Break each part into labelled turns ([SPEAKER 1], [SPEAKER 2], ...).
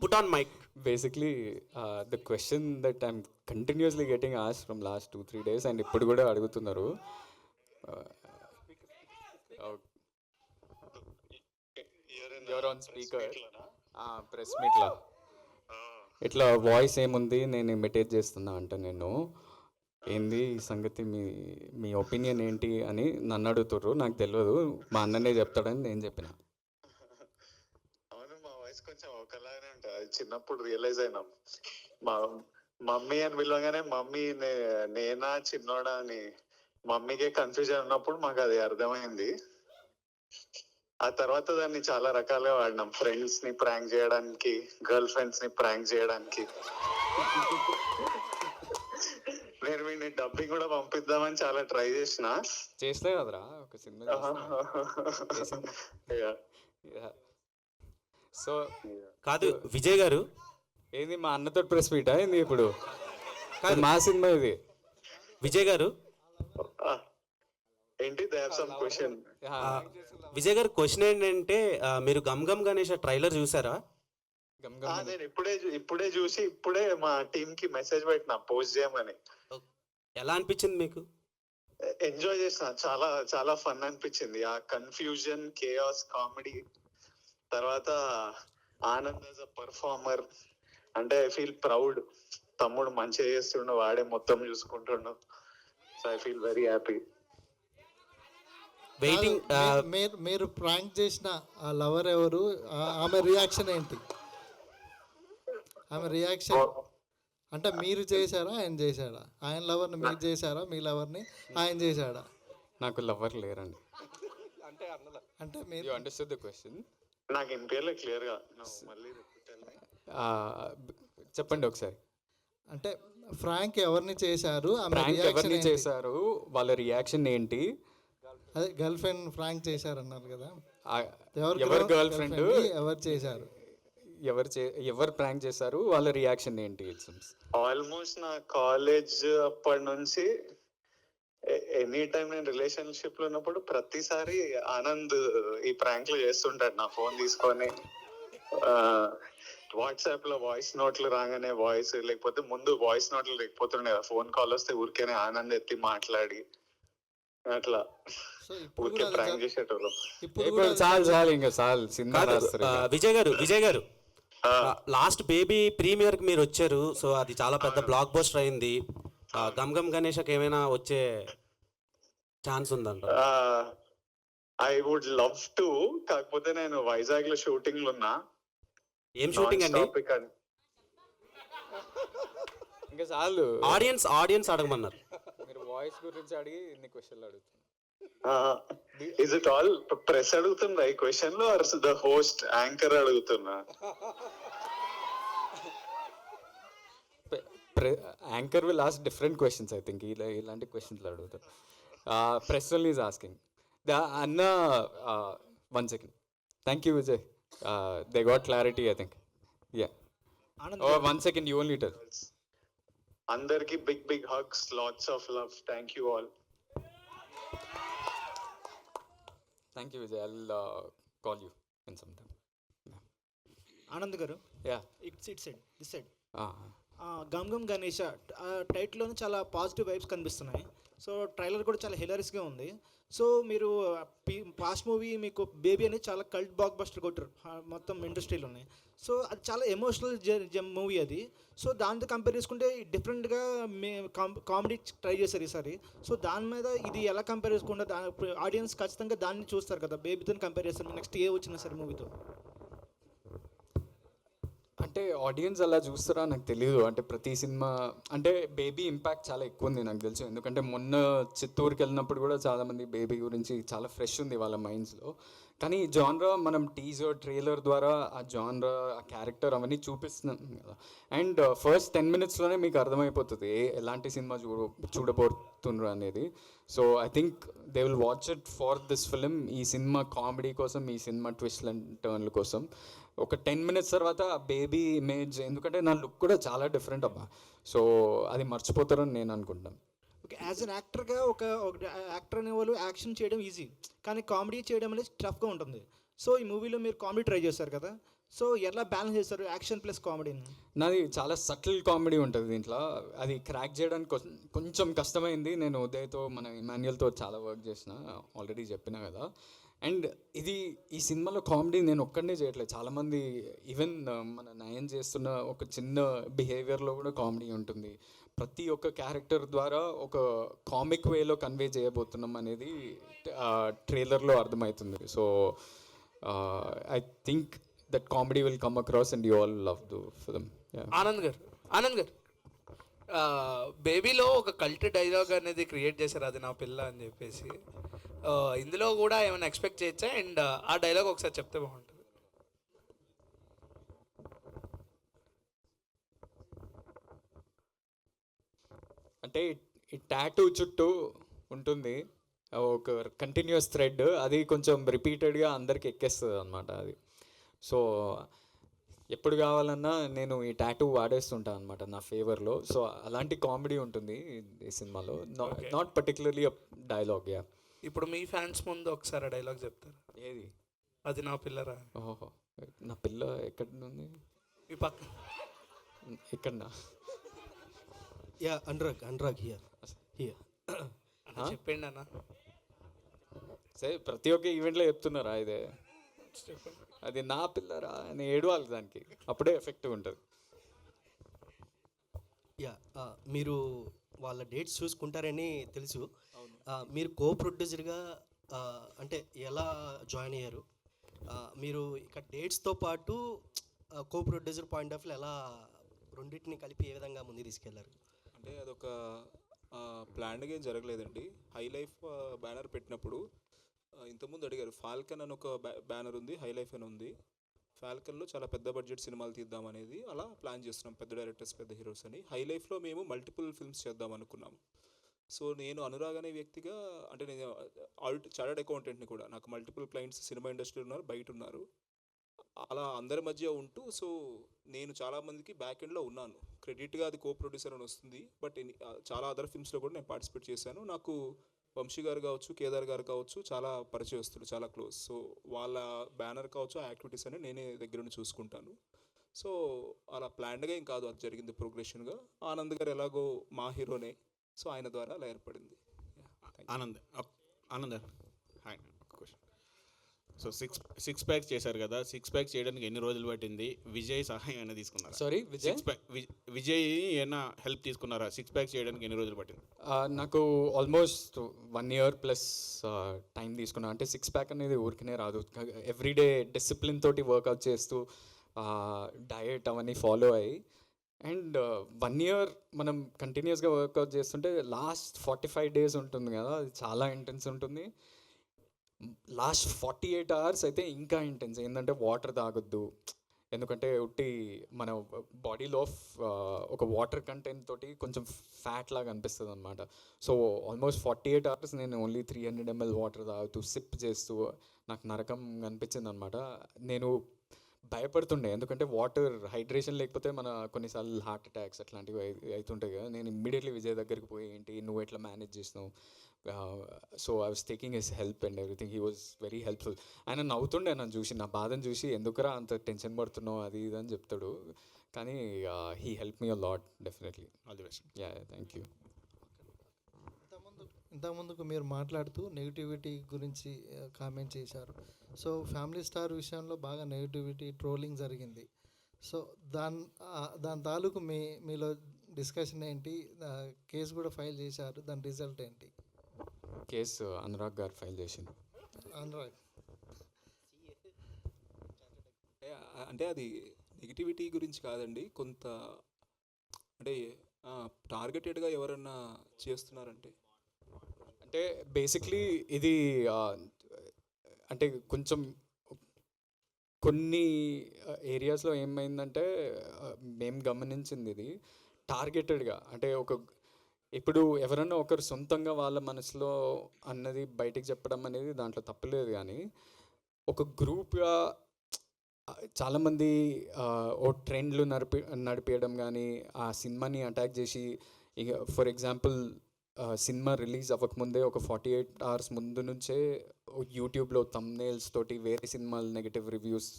[SPEAKER 1] Put on mic.
[SPEAKER 2] Basically the question that I'm continuously getting ఆస్ from last 2-3 days and ఇప్పుడు కూడా అడుగుతున్నారు. Your on speaker press మీట్లో ఇట్లా వాయిస్ ఏముంది, నేను ఇమిటేట్ చేస్తున్నా అంట. నేను ఏంది ఈ సంగతి, మీ ఒపీనియన్ ఏంటి అని నన్ను అడుగుతుర్రు. నాకు తెలియదు, మా అన్ననే చెప్తాడని నేను చెప్పిన.
[SPEAKER 3] అవును, మా వాయిస్ కొంచెం ఒకలాగానే ఉంటుంది. అది చిన్నప్పుడు రియలైజ్ అయినాం. మా మమ్మీ అని పిలవగానే మమ్మీ నేనా చిన్నోడా అని మమ్మీకే కన్ఫ్యూజన్ ఉన్నప్పుడు మాకు అది అర్థమైంది. ఆ తర్వాత దాన్ని చాలా రకాలుగా వాడినాం. ఫ్రెండ్స్ ని ప్రాంక్ చేయడానికి, గర్ల్ ఫ్రెండ్స్ ని ప్రాంక్ చేయడానికి. నేను వీడిని డబ్బింగ్ కూడా పంపిద్దామని చాలా ట్రై
[SPEAKER 2] చేస్తే కదరా ఒక సినిమా. సో
[SPEAKER 1] కాదు విజయ్ గారు,
[SPEAKER 2] ఏంది మా అన్నతో ప్రెస్ మీటా ఏంది ఇప్పుడు? మా సినిమా ఇది.
[SPEAKER 1] విజయ్ గారు
[SPEAKER 3] ఏంటి సమ్ క్వశ్చన్?
[SPEAKER 1] విజయ్ గారు క్వశ్చన్ ఏంటంటే, మీరు గమ్ గమ్ గణేష్ ట్రైలర్ చూసారా?
[SPEAKER 3] నేను ఇప్పుడే చూసి ఇప్పుడే మా టీమ్ కి మెసేజ్ పెట్టినా పోస్ట్ చేయమని.
[SPEAKER 1] ఎలా అనిపించింది మీకు?
[SPEAKER 3] ఎంజాయ్ చేసిన, చాలా చాలా ఫన్ అనిపించింది. ఆ కన్ఫ్యూజన్, కేయాస్, కామెడీ, తర్వాత ఆనంద్ యాజ్ అ పర్ఫార్మర్. అంటే ఐ ఫీల్ ప్రౌడ్. తమ్ముడు మంచిగా చేస్తుండు, వాడే మొత్తం చూసుకుంటుండు. So I feel very happy.
[SPEAKER 1] Waiting.
[SPEAKER 4] మీరు ప్రాంక్ చేసిన ఆ లవర్ ఎవరు? ఆమె రియాక్షన్ ఏంటి? ఆమె రియాక్షన్ అంటే మీరు చేశారా, ఆయన చేశాడా? ఆయన లవర్ని మీరు చేశారా, మీ లవర్ని ఆయన చేశాడా?
[SPEAKER 2] నాకు లవర్ లేరండి.
[SPEAKER 4] అంటే మీరు
[SPEAKER 2] యు అండర్స్టాండ్ ద క్వశ్చన్?
[SPEAKER 3] నాకు ఇన్పేర్లే క్లియర్ గా. మళ్ళీ
[SPEAKER 2] చెప్పండి ఒకసారి.
[SPEAKER 4] అంటే ఫ్రాంక్ ఎవరిని చేశారు,
[SPEAKER 2] ఎవరిని చేశారు, వాళ్ళ రియాక్షన్ ఏంటి?
[SPEAKER 4] అదే గర్ల్ ఫ్రెండ్ ఫ్రాంక్ చేశారన్నారు కదా,
[SPEAKER 2] ఎవరు గర్ల్ ఫ్రెండ్,
[SPEAKER 4] ఎవరు చేశారు,
[SPEAKER 2] ఎవరు ప్రాంక్ చేశారు, వాళ్ళ రియాక్షన్ ఏంటి?
[SPEAKER 3] ఆల్మోస్ట్ నా కాలేజ్ అప్పటి నుంచి ఎనీ టైం నేను రిలేషన్షిప్ లో ఉన్నప్పుడు ప్రతిసారి ఆనంద్ ఈ ప్రాంక్లు చేస్తుంటాడు. నా ఫోన్ తీసుకొని వాట్సాప్ లో వాయిస్ నోట్లు రాగానే వాయిస్, లేకపోతే ముందు వాయిస్ నోట్లు లేకపోతుండే, ఫోన్ కాల్ వస్తే ఊరికేనే ఆనంద్ ఎత్తి మాట్లాడి అట్లా ఊరికే ప్రాంక్ చేసేటోళ్ళు.
[SPEAKER 2] చాలు ఇంకా చాలు.
[SPEAKER 1] విజయ్ గారు లాస్ట్ బేబీ ప్రీమియర్ కి మీరు వచ్చారు. సో అది చాలా పెద్ద బ్లాక్ బస్టర్ అయింది. గమ్ గమ్ గణేష్కి ఏమైనా వచ్చే ఛాన్స్ ఉందంట?
[SPEAKER 3] I would love to. కాకపోతే నేను వైజాగ్ లో షూటింగ్ లో ఉన్నా.
[SPEAKER 1] ఏం షూటింగ్ అండి?
[SPEAKER 2] ఇంకా చాలు.
[SPEAKER 1] ఆడియన్స్ అడగమన్నారు.
[SPEAKER 2] మీరు వాయిస్ గురించి అడిగి ఇన్ని క్వశ్చన్లు అడుగుతున్నారు.
[SPEAKER 3] ఇస్ ఇట్ ఆల్ ప్రెస్ అడుగుతుందా ఈ క్వశ్చన్ లో, ఆర్ ద హోస్ట్ యాంకర్ అడుగుతున్నా?
[SPEAKER 2] Anchor will ask different questions. I think ఇలాంటి క్వశ్చన్స్ అడుగుతారు. Press only is asking. అన్న 1 second. Thank you Vijay. They got clarity I think. Yeah 1 second, you only tell.
[SPEAKER 3] అందరికి big hugs, lots of love. Thank you all.
[SPEAKER 2] Thank you Vijay. I'll call you in some time.
[SPEAKER 5] Anand గారు,
[SPEAKER 2] Yeah.
[SPEAKER 5] This side
[SPEAKER 2] Ah.
[SPEAKER 5] Gam Gam Ganesha టైటిల్లోనే చాలా positive vibes కనిపిస్తున్నాయి. So trailer కూడా చాలా హిలారియస్గా ఉంది. So మీరు past movie మీకు బేబీ అనేది చాలా కల్ట్ బ్లాక్ బస్టర్ కొట్టారు మొత్తం ఇండస్ట్రీలోనే. సో అది చాలా ఎమోషనల్ మూవీ అది. సో దాంతో కంపేర్ చేసుకుంటే డిఫరెంట్గా కామెడీ ట్రై చేశారు ఈసారి. సో దాని మీద ఇది ఎలా కంపేర్ చేసుకుంటే ఆడియన్స్ ఖచ్చితంగా దాన్ని చూస్తారు కదా, బేబీతో కంపేర్ చేస్తారు నెక్స్ట్ ఏ వచ్చినా సరే మూవీతో.
[SPEAKER 2] అంటే ఆడియన్స్ అలా చూస్తారా నాకు తెలియదు. అంటే ప్రతి సినిమా అంటే బేబీ ఇంపాక్ట్ చాలా ఎక్కువ ఉంది నాకు తెలుసు. ఎందుకంటే మొన్న చిత్తూరుకి వెళ్ళినప్పుడు కూడా చాలామంది బేబీ గురించి చాలా ఫ్రెష్ ఉంది వాళ్ళ మైండ్స్లో. కానీ జాన్రా మనం టీజర్ ట్రైలర్ ద్వారా ఆ జాన్రా ఆ క్యారెక్టర్ అవన్నీ చూపిస్తున్నాం కదా. అండ్ ఫస్ట్ 10 minutesలోనే మీకు అర్థమైపోతుంది ఎలాంటి సినిమా చూడబోతున్నారు అనేది. So I think they will watch it for this film. ఈ సినిమా కామెడీ కోసం, ఈ సినిమా ట్విస్ట్ అండ్ టర్న్ల కోసం. ఒక 10 minutes తర్వాత ఆ బేబీ ఇమేజ్, ఎందుకంటే నా లుక్ కూడా చాలా డిఫరెంట్ అబ్బా. సో అది మర్చిపోతారని నేను అనుకుంటాను.
[SPEAKER 5] ఓకే, యాజ్ అన్ యాక్టర్గా ఒక యాక్టర్ అనే వాళ్ళు యాక్షన్ చేయడం ఈజీ, కానీ కామెడీ చేయడం అనేది టఫ్గా ఉంటుంది. సో ఈ మూవీలో మీరు కామెడీ ట్రై చేశారు కదా. సో ఎలా బ్యాలెన్స్ చేస్తారు యాక్షన్ ప్లస్ కామెడీని?
[SPEAKER 2] నాది చాలా సటిల్ కామెడీ ఉంటుంది దీంట్లో. అది క్రాక్ చేయడానికి కొంచెం కష్టమైంది. నేను ఉదయ్తో మన ఇమాన్యుయల్తో చాలా వర్క్ చేసిన, ఆల్రెడీ చెప్పిన కదా. అండ్ ఈ సినిమాలో కామెడీ నేను ఒక్కడనే చేయట్లేదు, చాలామంది ఈవెన్ మన నయన్ చేస్తున్న ఒక చిన్న బిహేవియర్లో కూడా కామెడీ ఉంటుంది. ప్రతి ఒక్క క్యారెక్టర్ ద్వారా ఒక కామిక్ వేలో కన్వే చేయబోతున్నాం అనేది ట్రైలర్లో అర్థమవుతుంది. So I think that comedy will come across and you all love the film. Yeah.
[SPEAKER 6] Anand గారు బేబీలో ఒక కల్ట్ డైలాగ్ అనేది క్రియేట్ చేశారు, అది నా పిల్ల అని చెప్పేసి. ఇందులో కూడా ఏమైనా ఎక్స్పెక్ట్ చేయొచ్చా? అండ్ ఆ డైలాగ్ ఒకసారి చెప్తే బాగుంటుంది.
[SPEAKER 2] అంటే ఈ టాటూ చుట్టూ ఉంటుంది ఒక కంటిన్యూస్ థ్రెడ్, అది కొంచెం రిపీటెడ్గా అందరికి ఎక్కేస్తుంది అనమాట అది. సో ఎప్పుడు కావాలన్నా నేను ఈ టాటూ వాడేస్తుంటాను అనమాట నా ఫేవర్లో. సో అలాంటి కామెడీ ఉంటుంది ఈ సినిమాలో, నాట్ పర్టికులర్లీ డైలాగ్. యా,
[SPEAKER 6] ఇప్పుడు మీ ఫ్యాన్స్ ముందు ఒకసారి ఆ డైలాగ్ చెప్తారు.
[SPEAKER 2] ఏది?
[SPEAKER 6] అది నా పిల్లరా?
[SPEAKER 2] ఓహో, నా పిల్ల ఎక్కడ ఉంది?
[SPEAKER 6] మీ పక్క
[SPEAKER 2] ఎక్కడన్నా?
[SPEAKER 7] యా, అనురాగ్ హియర్
[SPEAKER 6] చెప్పండి అన్న.
[SPEAKER 2] సరే, ప్రతి ఒక్క ఈవెంట్లో చెప్తున్నారా ఇదే? అది నా పిల్లరా అని ఏడవాలి దానికి, అప్పుడే ఎఫెక్టివ్ ఉంటుంది.
[SPEAKER 7] యా, మీరు వాళ్ళ డేట్స్ చూసుకుంటారని తెలుసు. మీరు కో ప్రొడ్యూసర్గా అంటే ఎలా జాయిన్ అయ్యారు? మీరు ఇక్కడ డేట్స్తో పాటు co producer point of view ఎలా రెండింటిని కలిపి ఏ విధంగా ముందుకు తీసుకెళ్లారు?
[SPEAKER 8] అంటే అదొక ప్లాన్గా ఏం జరగలేదండి. హై లైఫ్ బ్యానర్ పెట్టినప్పుడు ఇంతకుముందు అడిగారు, ఫాల్కన్ అని ఒక బ్యానర్ ఉంది, హై లైఫ్ అని ఉంది. ఫాల్కన్లో చాలా పెద్ద బడ్జెట్ సినిమాలు తీద్దాం అనేది అలా ప్లాన్ చేస్తున్నాం, పెద్ద డైరెక్టర్స్ పెద్ద హీరోస్ అని. హై లైఫ్లో మేము మల్టిపుల్ ఫిల్మ్స్ చేద్దాం అనుకున్నాం. సో నేను అనురాగ్ అనే వ్యక్తిగా, అంటే నేను చార్టర్డ్ అకౌంటెంట్ని కూడా, నాకు మల్టిపుల్ క్లయింట్స్ సినిమా ఇండస్ట్రీలో ఉన్నారు, బయట ఉన్నారు, అలా అందరి మధ్య ఉంటూ. సో నేను చాలామందికి బ్యాక్ ఎండ్లో ఉన్నాను, క్రెడిట్గా అది కో ప్రొడ్యూసర్ అని వస్తుంది. బట్ చాలా అదర్ ఫిల్మ్స్లో కూడా నేను పార్టిసిపేట్ చేశాను. నాకు వంశీ గారు కావచ్చు, కేదార్ గారు కావచ్చు, చాలా పరిచయస్తులు, చాలా క్లోజ్. సో వాళ్ళ బ్యానర్ కావచ్చు, ఆ యాక్టివిటీస్ అని నేనే దగ్గర నుండి చూసుకుంటాను. సో అలా ప్లాన్డ్గా ఏం కాదు, అది జరిగింది ప్రోగ్రెషన్గా. ఆనంద్ గారు ఎలాగో మా హీరోనే, సో ఆయన ద్వారా అలా ఏర్పడింది.
[SPEAKER 9] ఆనంద్ హాయ్, ఒక క్వశ్చన్. సో సిక్స్ ప్యాక్స్ చేశారు కదా, సిక్స్ ప్యాక్స్ చేయడానికి ఎన్ని రోజులు పట్టింది? విజయ్ సహాయం అయినా తీసుకున్నారా?
[SPEAKER 2] సారీ, విజయ్
[SPEAKER 9] విజయ్ ఏమైనా హెల్ప్ తీసుకున్నారా? సిక్స్ ప్యాక్స్ చేయడానికి ఎన్ని రోజులు పట్టింది?
[SPEAKER 2] నాకు ఆల్మోస్ట్ 1 year ప్లస్ టైం తీసుకున్నా. అంటే సిక్స్ ప్యాక్ అనేది ఊరికనే రాదు, ఎవ్రీడే డిసిప్లిన్ తోటి వర్కౌట్ చేస్తూ డయట్ అవన్నీ ఫాలో అయ్యి. అండ్ 1 year మనం కంటిన్యూస్గా వర్కౌట్ చేస్తుంటే లాస్ట్ 45 days ఉంటుంది కదా, అది చాలా ఇంటెన్స్ ఉంటుంది. లాస్ట్ 48 hours అయితే ఇంకా ఇంటెన్స్. ఏంటంటే వాటర్ తాగొద్దు, ఎందుకంటే ఉట్టి మన బాడీలో ఒక వాటర్ కంటెంట్ తోటి కొంచెం ఫ్యాట్ లాగా అనిపిస్తుంది అనమాట. సో ఆల్మోస్ట్ 48 hours నేను ఓన్లీ 300 ml వాటర్ తాగుతూ సిప్ చేస్తూ నాకు నరకం అనిపించింది అనమాట. నేను భయపడుతుండే, ఎందుకంటే వాటర్ హైడ్రేషన్ లేకపోతే మన కొన్నిసార్లు హార్ట్ అటాక్స్ అట్లాంటివి అవుతుంటాయి కదా. నేను ఇమ్మీడియట్లీ విజయ్ దగ్గరికి పోయి, ఏంటి నువ్వు ఎట్లా మేనేజ్ చేసినావు? So I was taking his help and everything. He was very helpful. ఆయన నవ్వుతుండే నన్ను చూసి, నా బాధను చూసి, ఎందుకురా అంత టెన్షన్ పడుతున్నావు అది ఇది అని చెప్తాడు. కానీ he help me a lot, definitely.
[SPEAKER 9] All the best.
[SPEAKER 2] Yeah, thank you.
[SPEAKER 4] ఇంతకుముందుకు మీరు మాట్లాడుతూ నెగిటివిటీ గురించి కామెంట్ చేశారు. సో ఫ్యామిలీ స్టార్ విషయంలో బాగా నెగిటివిటీ ట్రోలింగ్ జరిగింది. సో దాని తాలూకు మీలో డిస్కషన్ ఏంటి? కేసు కూడా ఫైల్ చేశారు, దాని రిజల్ట్ ఏంటి?
[SPEAKER 2] కేసు అనురాగ్ గారు ఫైల్ చేసింది.
[SPEAKER 4] అనురాగ్,
[SPEAKER 8] అంటే అది నెగిటివిటీ గురించి కాదండి, కొంత అంటే టార్గెటెడ్గా ఎవరన్నా చేస్తున్నారంటే.
[SPEAKER 2] అంటే బేసిక్లీ ఇది అంటే కొంచెం కొన్ని ఏరియాస్లో ఏమైందంటే మేము గమనించింది ఇది టార్గెటెడ్గా. అంటే ఇప్పుడు ఎవరన్నా ఒకరు సొంతంగా వాళ్ళ మనసులో అన్నది బయటికి చెప్పడం అనేది దాంట్లో తప్పలేదు, కానీ ఒక గ్రూప్గా చాలామంది ఓ ట్రెండ్లు నడిపేయడం కానీ, ఆ సినిమాని అటాక్ చేసి, ఇక ఫర్ ఎగ్జాంపుల్ సినిమా రిలీజ్ అవ్వకముందే ఒక 48 hours ముందు నుంచే యూట్యూబ్లో thumbnails తోటి వేరే సినిమాలు నెగటివ్ రివ్యూస్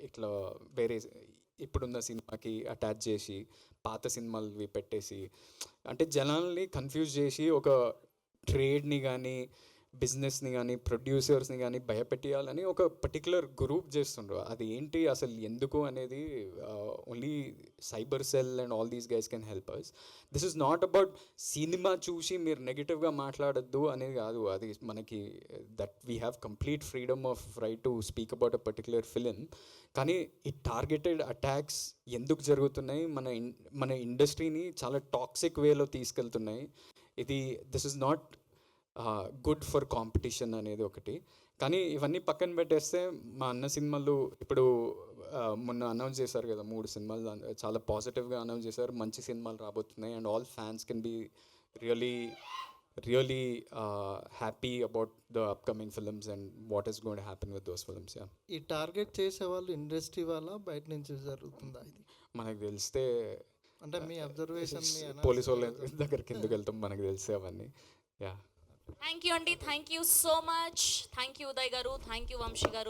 [SPEAKER 2] ఇట్లా వేరే ఇప్పుడున్న సినిమాకి అటాచ్ చేసి పాత సినిమాలవి పెట్టేసి అంటే జనాల్ని కన్ఫ్యూజ్ చేసి ఒక ట్రేడ్ని కానీ బిజినెస్ని కానీ ప్రొడ్యూసర్స్ని కానీ భయపెట్టియాలని ఒక పర్టికులర్ గ్రూప్ చేస్తుండ్రు. అది ఏంటి అసలు ఎందుకు అనేది only cyber cell and all these guys can help us. This is not about సినిమా చూసి మీరు నెగిటివ్గా మాట్లాడద్దు అనేది కాదు. అది మనకి that we have complete freedom of right to speak about a particular film. కానీ ఈ టార్గెటెడ్ అటాక్స్ ఎందుకు జరుగుతున్నాయి, మన ఇండస్ట్రీని చాలా టాక్సిక్ వేలో తీసుకెళ్తున్నాయి. ఇది this is not good for competition అనేది ఒకటి. కానీ ఇవన్నీ పక్కన పెట్టేస్తే మా అన్న సినిమాలు ఇప్పుడు మొన్న అనౌన్స్ చేశారు కదా 3 సినిమాలు, చాలా పాజిటివ్గా అనౌన్స్ చేశారు. మంచి సినిమాలు రాబోతున్నాయి and all fans can be really happy about the upcoming films and what is going to happen with those films.
[SPEAKER 4] ఈ టార్గెట్ చేసే వాళ్ళు ఇండస్ట్రీ వాళ్ళ బయట నుంచి జరుగుతుందా ఇది?
[SPEAKER 2] మనకు తెలిస్తే
[SPEAKER 4] అంటే మీ అబ్జర్వేషన్
[SPEAKER 2] పోలీసు వాళ్ళ దగ్గరికి ఎందుకు వెళ్తాం, మనకు తెలిసే అవన్నీ. యా,
[SPEAKER 10] థ్యాంక్ యూ అండి, thank you so much. Thank you Uday గారు, థ్యాంక్ యూ వంశీ గారు.